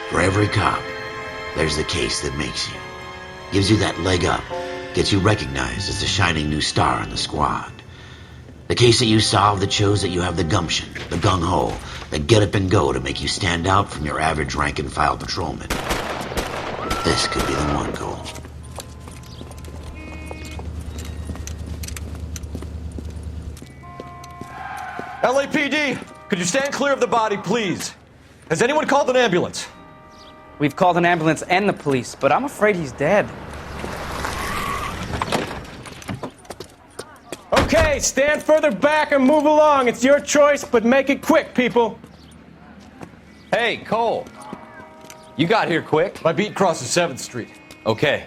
For every cop, there's the case that makes you. Gives you that leg up, gets you recognized as the shining new star in the squad. The case that you solve that shows that you have the gumption, the gung-ho, the get up and go to make you stand out from your average rank-and-file patrolman. This could be the one, Cole. LAPD, could you stand clear of the body, please? Has anyone called an ambulance? We've called an ambulance and the police, but I'm afraid he's dead. Okay, stand further back and move along. It's your choice, but make it quick, people. Hey, Cole. You got here quick. My beat crosses 7th Street. Okay.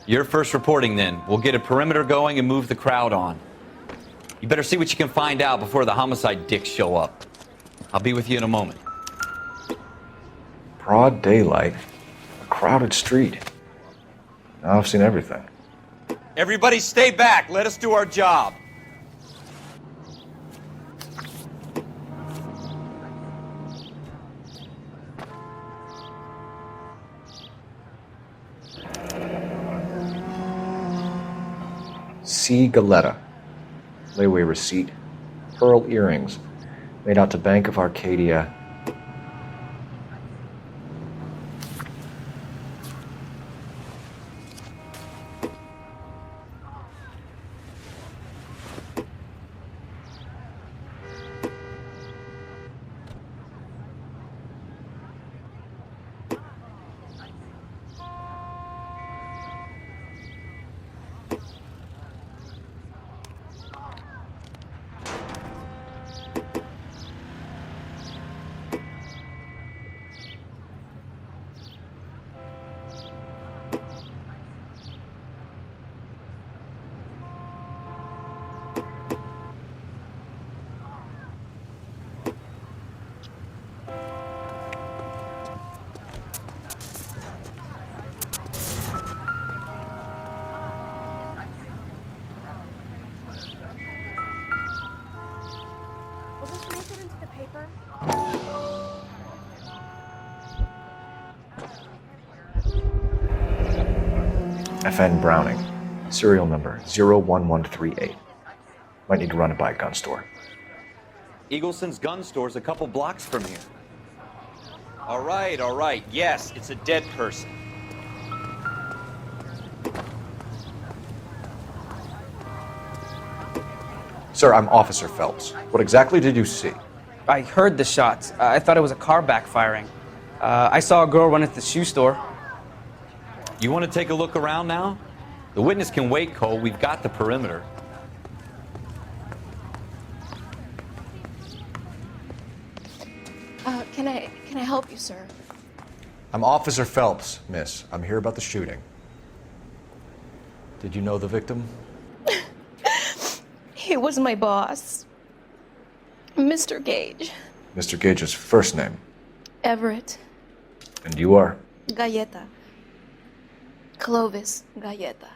You're first reporting then. We'll get a perimeter going and move the crowd on. You better see what you can find out before the homicide dicks show up. I'll be with you in a moment. Broad daylight, a crowded street. Now I've seen everything. Everybody stay back. Let us do our job. C. Galetta. Layaway receipt. Pearl earrings. Made out to Bank of Arcadia. Will this make it into the paper? FN Browning. Serial number 01138. Might need to run it by a gun store. Eagleson's gun store's a couple blocks from here. All right. Yes, it's a dead person. Sir, I'm Officer Phelps. What exactly did you see? I heard the shots. I thought it was a car backfiring. I saw a girl run into the shoe store. You want to take a look around now? The witness can wait, Cole. We've got the perimeter. Can I help you, sir? I'm Officer Phelps, miss. I'm here about the shooting. Did you know the victim? He was my boss, Mr. Gage. Mr. Gage's first name. Everett. And you are? Galleta. Clovis Galleta.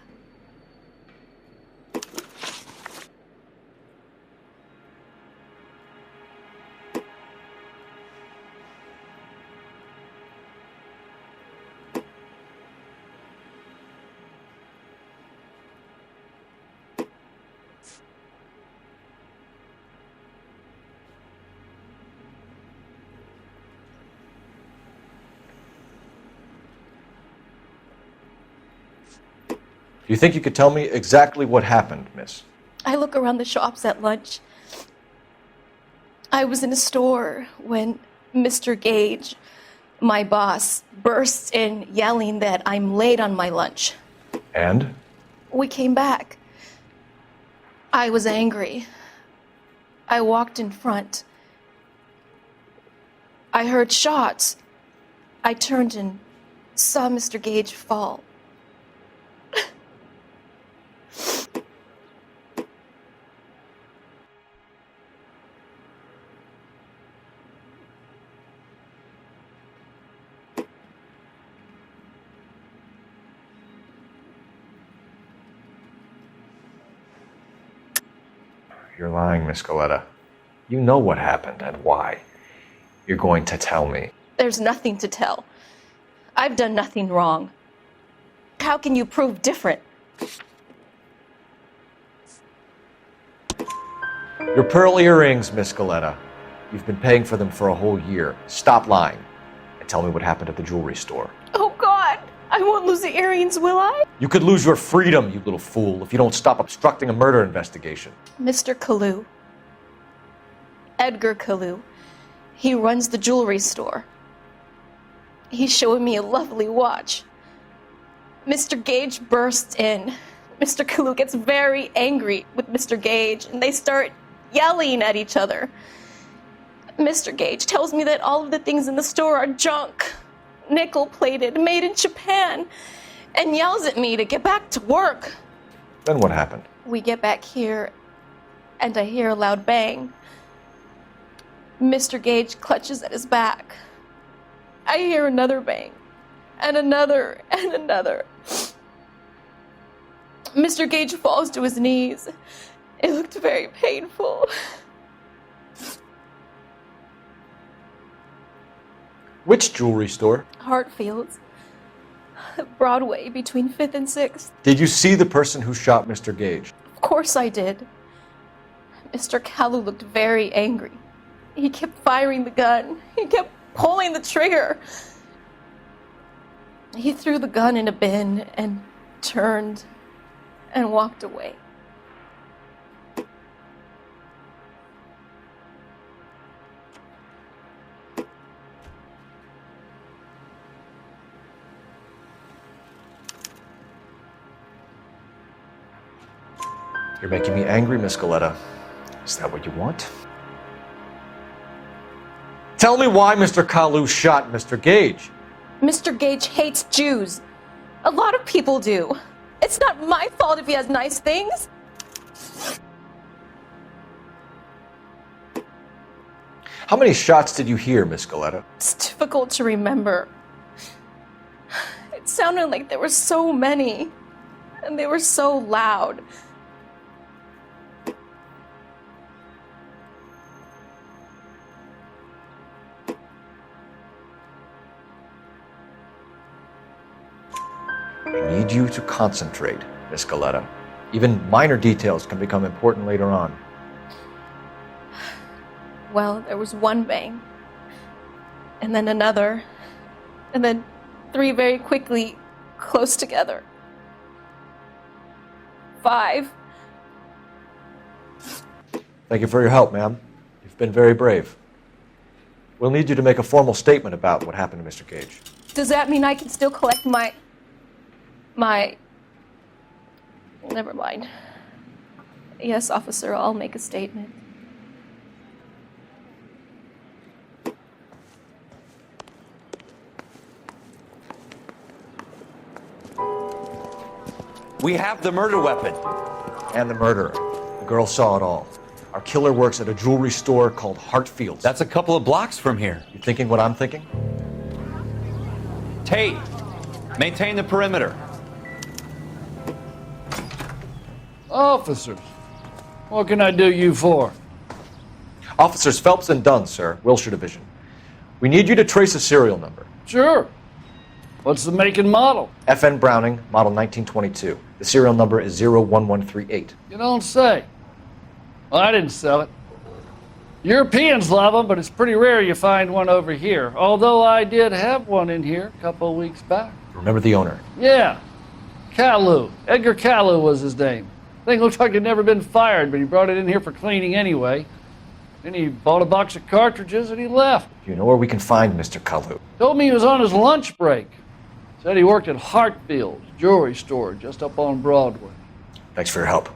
Do you think you could tell me exactly what happened, miss? I look around the shops at lunch. I was in a store when Mr. Gage, my boss, bursts in yelling that I'm late on my lunch. And? We came back. I was angry. I walked in front. I heard shots. I turned and saw Mr. Gage fall. You're lying, Miss Galetta. You know what happened and why. You're going to tell me. There's nothing to tell. I've done nothing wrong. How can you prove different? Your pearl earrings, Miss Galetta. You've been paying for them for a whole year. Stop lying and tell me what happened at the jewelry store. Oh, God. I won't lose the earrings, will I? You could lose your freedom, you little fool, if you don't stop obstructing a murder investigation. Mr. Kalu. Edgar Kalu. He runs the jewelry store. He's showing me a lovely watch. Mr. Gage bursts in. Mr. Kalu gets very angry with Mr. Gage, and they start yelling at each other. Mr. Gage tells me that all of the things in the store are junk, nickel-plated, made in Japan, and yells at me to get back to work. Then what happened? We get back here, and I hear a loud bang. Mr. Gage clutches at his back. I hear another bang, and another, and another. Mr. Gage falls to his knees. It looked very painful. Which jewelry store? Hartfield's. Broadway, between 5th and 6th. Did you see the person who shot Mr. Gage? Of course I did. Mr. Kalu looked very angry. He kept firing the gun. He kept pulling the trigger. He threw the gun in a bin and turned and walked away. You're making me angry, Miss Galetta. Is that what you want? Tell me why Mr. Kalu shot Mr. Gage. Mr. Gage hates Jews. A lot of people do. It's not my fault if he has nice things. How many shots did you hear, Miss Galetta? It's difficult to remember. It sounded like there were so many, and they were so loud. I need you to concentrate, Miss Galetta. Even minor details can become important later on. Well, there was one bang, and then another, and then 3 very quickly, close together. 5. Thank you for your help, ma'am. You've been very brave. We'll need you to make a formal statement about what happened to Mr. Gage. Does that mean I can still collect my... Never mind. Yes, officer, I'll make a statement. We have the murder weapon. And the murderer. The girl saw it all. Our killer works at a jewelry store called Hartfield's. That's a couple of blocks from here. You thinking what I'm thinking? Tate, maintain the perimeter. Officers, what can I do you for? Officers Phelps and Dunn, sir, Wilshire Division. We need you to trace a serial number. Sure. What's the make and model? FN Browning, model 1922. The serial number is 01138. You don't say. Well, I didn't sell it. Europeans love them, but it's pretty rare you find one over here. Although I did have one in here a couple of weeks back. Remember the owner? Yeah. Kalu. Edgar Kalu was his name. Thing looked like it'd never been fired, but he brought it in here for cleaning anyway. Then he bought a box of cartridges and he left. You know where we can find Mr. Kalu? Told me he was on his lunch break. Said he worked at Hartfield's jewelry store just up on Broadway. Thanks for your help.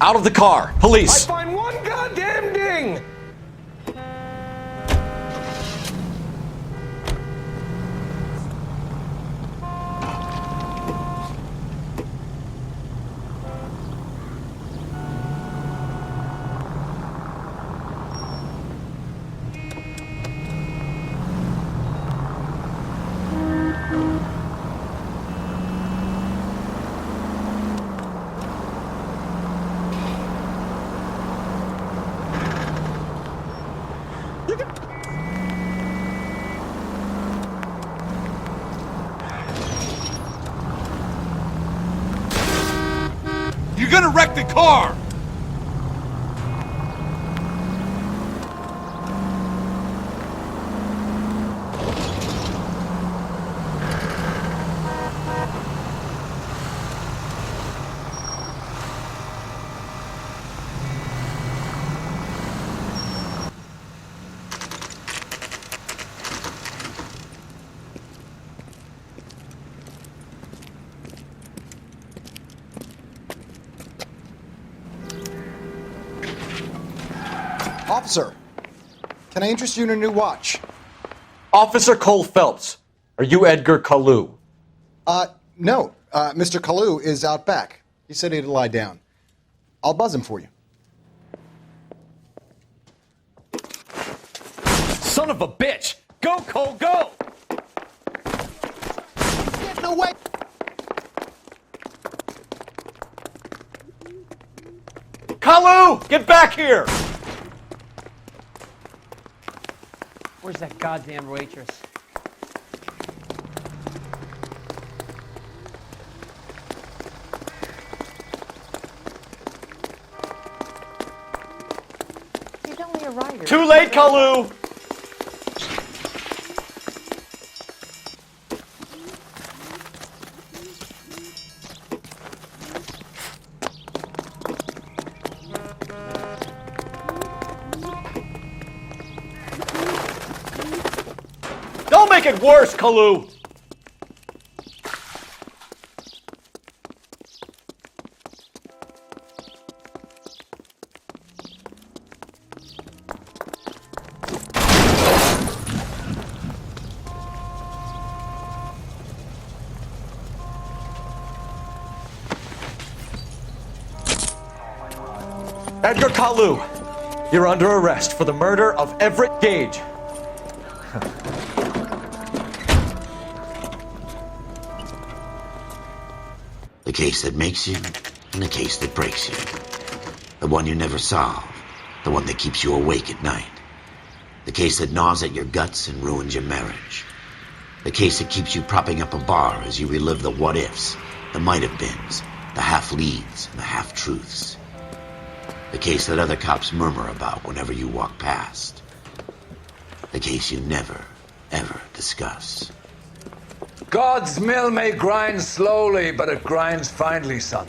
Out of the car! Police! I find one goddamn ding! You're gonna wreck the car! Officer, can I interest you in a new watch? Officer Cole Phelps, are you Edgar Kalu? No. Mr. Kalu is out back. He said he'd lie down. I'll buzz him for you. Son of a bitch! Go, Cole, go! Get in the way! Kalu! Get back here! Where's that goddamn waitress? He's only a writer. Too late, Kalu! Don't make it worse, Kalu! Edgar Kalu, you're under arrest for the murder of Everett Gage. The case that makes you, and the case that breaks you. The one you never solve, the one that keeps you awake at night. The case that gnaws at your guts and ruins your marriage. The case that keeps you propping up a bar as you relive the what-ifs, the might-have-beens, the half-leads, and the half-truths. The case that other cops murmur about whenever you walk past. The case you never, ever discuss. God's mill may grind slowly, but it grinds finely, son.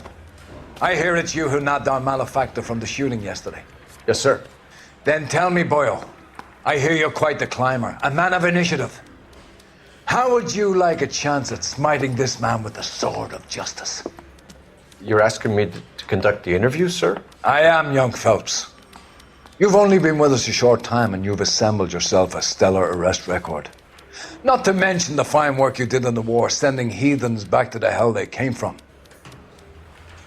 I hear it's you who nabbed our malefactor from the shooting yesterday. Yes, sir. Then tell me, boyo, I hear you're quite the climber, a man of initiative. How would you like a chance at smiting this man with the sword of justice? You're asking me to conduct the interview, sir? I am, young Phelps. You've only been with us a short time and you've assembled yourself a stellar arrest record. Not to mention the fine work you did in the war, sending heathens back to the hell they came from.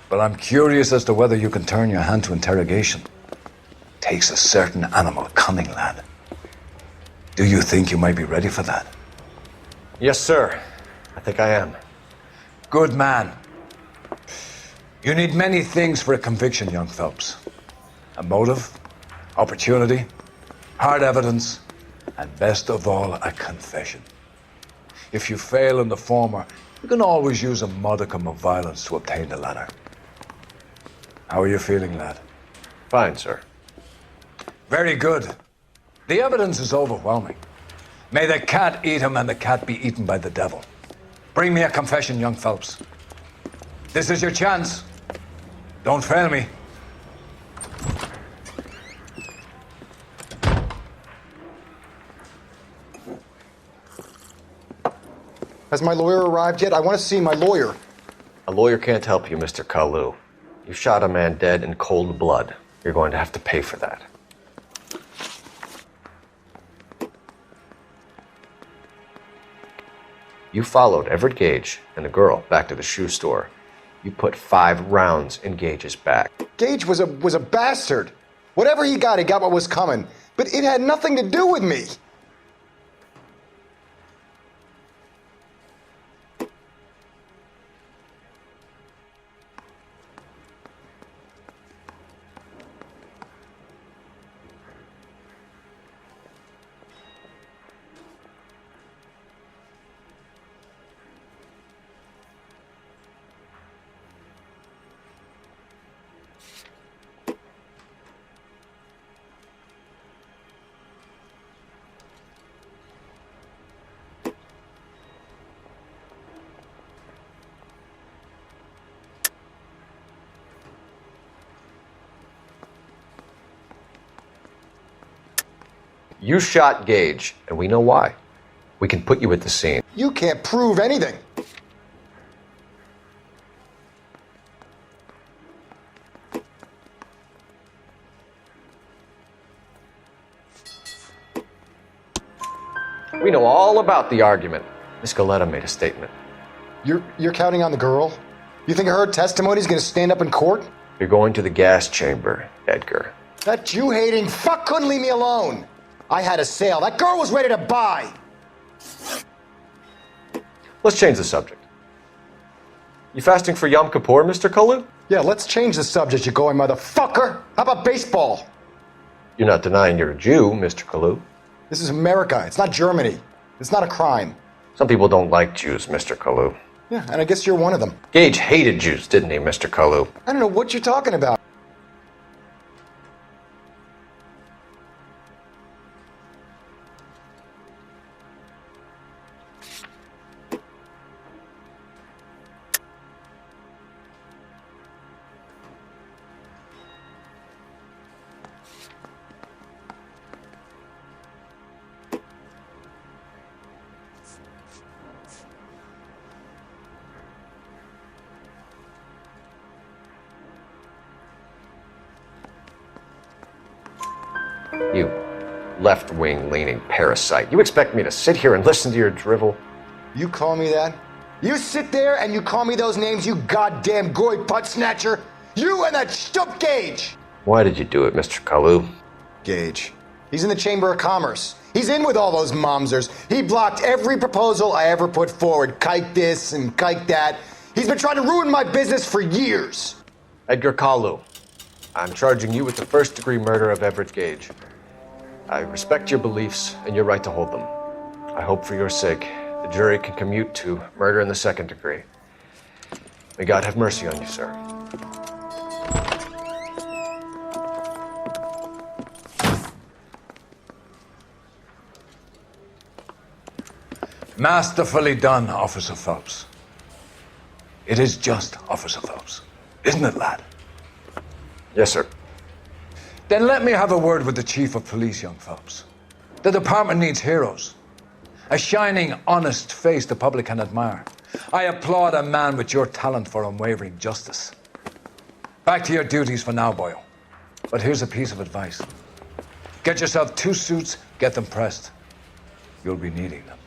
But I'm curious as to whether you can turn your hand to interrogation. Takes a certain animal cunning, lad. Do you think you might be ready for that? Yes, sir. I think I am. Good man. You need many things for a conviction, young Phelps. A motive, opportunity, hard evidence, and best of all, a confession. If you fail in the former, you can always use a modicum of violence to obtain the latter. How are you feeling, lad? Fine, sir. Very good. The evidence is overwhelming. May the cat eat him and the cat be eaten by the devil. Bring me a confession, young Phelps. This is your chance. Don't fail me. Has my lawyer arrived yet? I want to see my lawyer. A lawyer can't help you, Mr. Kalu. You shot a man dead in cold blood. You're going to have to pay for that. You followed Everett Gage and the girl back to the shoe store. You put 5 rounds in Gage's back. Gage was a bastard. Whatever he got what was coming. But it had nothing to do with me. You shot Gage, and we know why. We can put you at the scene. You can't prove anything. We know all about the argument. Miss Goleta made a statement. You're counting on the girl? You think her testimony's gonna stand up in court? You're going to the gas chamber, Edgar. That Jew-hating fuck couldn't leave me alone. I had a sale. That girl was ready to buy. Let's change the subject. You fasting for Yom Kippur, Mr. Kalu? Yeah, let's change the subject, you going motherfucker. How about baseball? You're not denying you're a Jew, Mr. Kalu. This is America. It's not Germany. It's not a crime. Some people don't like Jews, Mr. Kalu. Yeah, and I guess you're one of them. Gage hated Jews, didn't he, Mr. Kalu? I don't know what you're talking about. You left-wing leaning parasite. You expect me to sit here and listen to your drivel? You call me that? You sit there and you call me those names, you goddamn goy putt snatcher? You and that stup Gage! Why did you do it, Mr. Kalu? Gage. He's in the Chamber of Commerce. He's in with all those momsers. He blocked every proposal I ever put forward. Kike this and kike that. He's been trying to ruin my business for years. Edgar Kalu, I'm charging you with the first-degree murder of Everett Gage. I respect your beliefs and your right to hold them. I hope for your sake the jury can commute to murder in the second degree. May God have mercy on you, sir. Masterfully done, Officer Phelps. It is just Officer Phelps, isn't it, lad? Yes, sir. Then let me have a word with the Chief of Police, young Phelps. The department needs heroes. A shining, honest face the public can admire. I applaud a man with your talent for unwavering justice. Back to your duties for now, boyo. But here's a piece of advice. Get yourself 2 suits, get them pressed. You'll be needing them.